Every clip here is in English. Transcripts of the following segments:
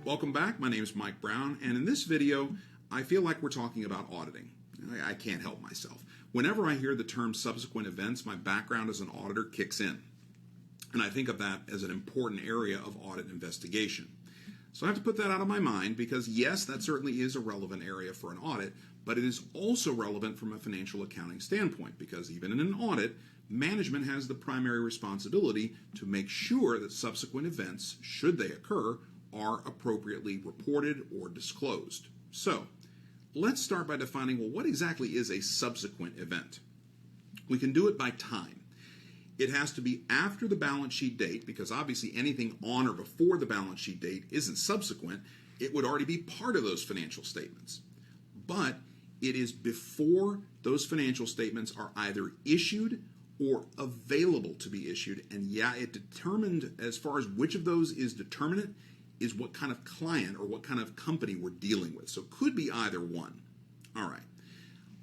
Welcome back. My name is Mike Brown, and in this video, I feel like we're talking about auditing. I can't help myself. Whenever I hear the term subsequent events, my background as an auditor kicks in. And I think of that as an important area of audit investigation. So I have to put that out of my mind because, yes, that certainly is a relevant area for an audit, but it is also relevant from a financial accounting standpoint because even in an audit, management has the primary responsibility to make sure that subsequent events, should they occur, are appropriately reported or disclosed. So let's start by defining, well, what exactly is a subsequent event? We can do it by time. It has to be after the balance sheet date because obviously anything on or before the balance sheet date isn't subsequent. It would already be part of those financial statements. But it is before those financial statements are either issued or available to be issued. And yeah, it determined, as far as which of those is determinate, is what kind of client or what kind of company we're dealing with. So it could be either one. All right.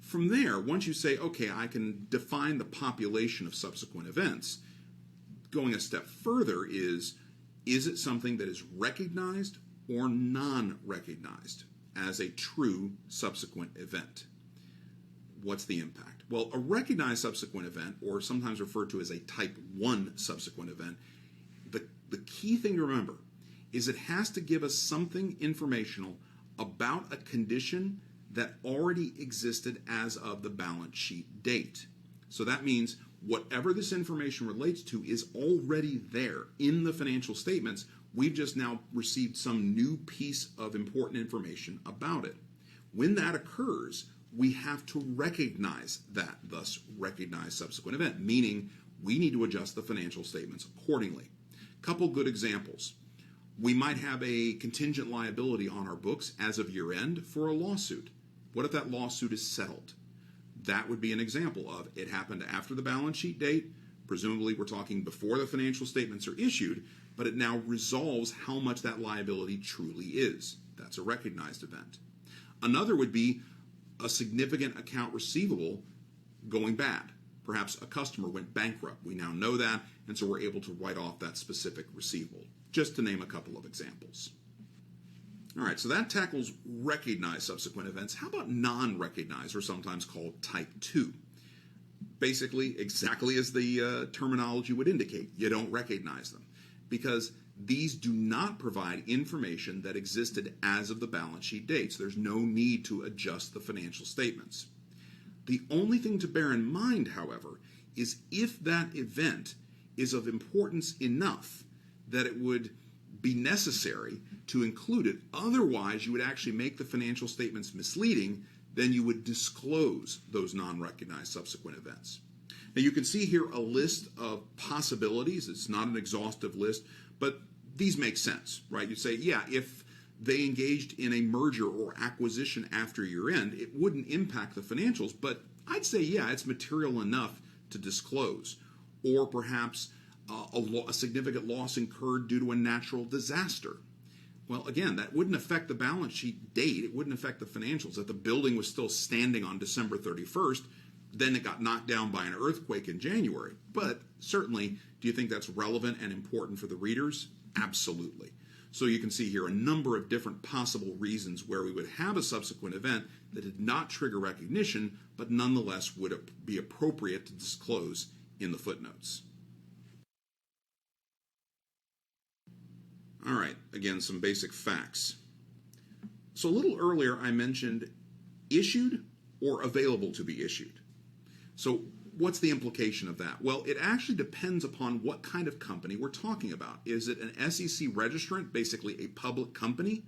From there, once you say, okay, I can define the population of subsequent events, going a step further is it something that is recognized or non-recognized as a true subsequent event? What's the impact? Well, a recognized subsequent event, or sometimes referred to as a type 1 subsequent event, the key thing to remember is it has to give us something informational about a condition that already existed as of the balance sheet date. So that means whatever this information relates to is already there in the financial statements. We've just now received some new piece of important information about it. When that occurs, we have to recognize that, thus recognize subsequent event, meaning we need to adjust the financial statements accordingly. Couple good examples. We might have a contingent liability on our books as of year end for a lawsuit. What if that lawsuit is settled? That would be an example of it happened after the balance sheet date. Presumably we're talking before the financial statements are issued, but it now resolves how much that liability truly is. That's a recognized event. Another would be a significant account receivable going bad. Perhaps a customer went bankrupt. We now know that, and so we're able to write off that specific receivable, just to name a couple of examples. All right, so that tackles recognized subsequent events. How about non-recognized, or sometimes called type 2? Basically, exactly as the terminology would indicate, you don't recognize them because these do not provide information that existed as of the balance sheet date. So there's no need to adjust the financial statements. The only thing to bear in mind, however, is if that event is of importance enough that it would be necessary to include it. Otherwise, you would actually make the financial statements misleading. Then you would disclose those non-recognized subsequent events. Now you can see here a list of possibilities. It's not an exhaustive list, but these make sense, right? You say, yeah, if they engaged in a merger or acquisition after year end, it wouldn't impact the financials, but I'd say, yeah, it's material enough to disclose. Or perhaps a significant loss incurred due to a natural disaster. Well, again, that wouldn't affect the balance sheet date. It wouldn't affect the financials. If the building was still standing on December 31st, then it got knocked down by an earthquake in January. But certainly, do you think that's relevant and important for the readers? Absolutely. So you can see here a number of different possible reasons where we would have a subsequent event that did not trigger recognition, but nonetheless would be appropriate to disclose in the footnotes. All right, again, some basic facts. So a little earlier I mentioned issued or available to be issued. So what's the implication of that? Well, it actually depends upon what kind of company we're talking about. Is it an SEC registrant, basically a public company,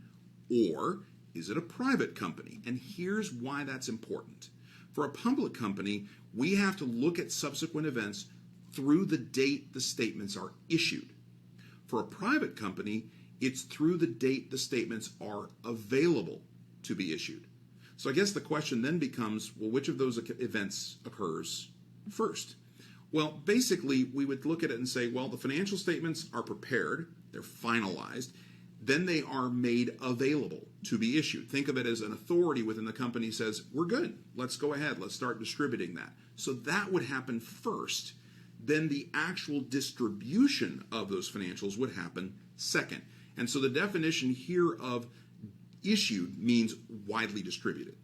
or is it a private company? And here's why that's important. For a public company, we have to look at subsequent events through the date the statements are issued. For a private company, it's through the date the statements are available to be issued. So I guess the question then becomes, well, which of those events occurs first? Well, basically, we would look at it and say, well, the financial statements are prepared, they're finalized, then they are made available to be issued. Think of it as an authority within the company says, we're good, let's go ahead, let's start distributing that. So that would happen first. Then the actual distribution of those financials would happen second. And so the definition here of issued means widely distributed.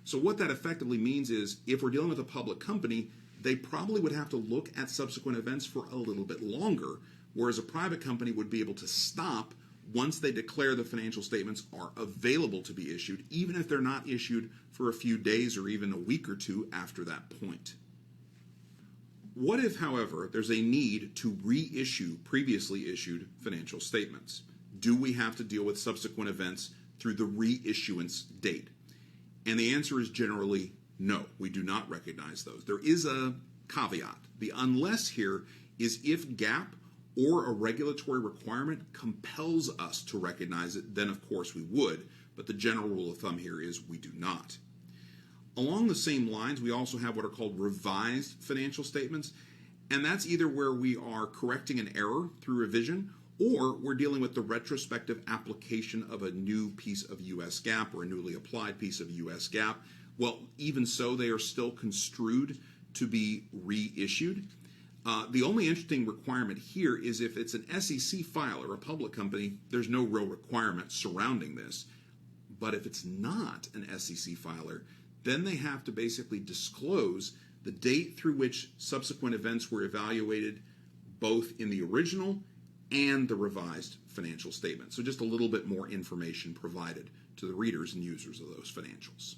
So what that effectively means is if we're dealing with a public company, they probably would have to look at subsequent events for a little bit longer, whereas a private company would be able to stop once they declare the financial statements are available to be issued, even if they're not issued for a few days or even a week or two after that point. What if, however, there's a need to reissue previously issued financial statements? Do we have to deal with subsequent events through the reissuance date? And the answer is generally no, we do not recognize those. There is a caveat. The unless here is if GAAP or a regulatory requirement compels us to recognize it, then of course we would, but the general rule of thumb here is we do not. Along the same lines, we also have what are called revised financial statements, and that's either where we are correcting an error through revision, or we're dealing with the retrospective application of a new piece of U.S. GAAP or a newly applied piece of U.S. GAAP. Well, even so, they are still construed to be reissued. The only interesting requirement here is if it's an SEC file or a public company, there's no real requirement surrounding this. But if it's not an SEC filer, then they have to basically disclose the date through which subsequent events were evaluated, both in the original and the revised financial statement. So just a little bit more information provided to the readers and users of those financials.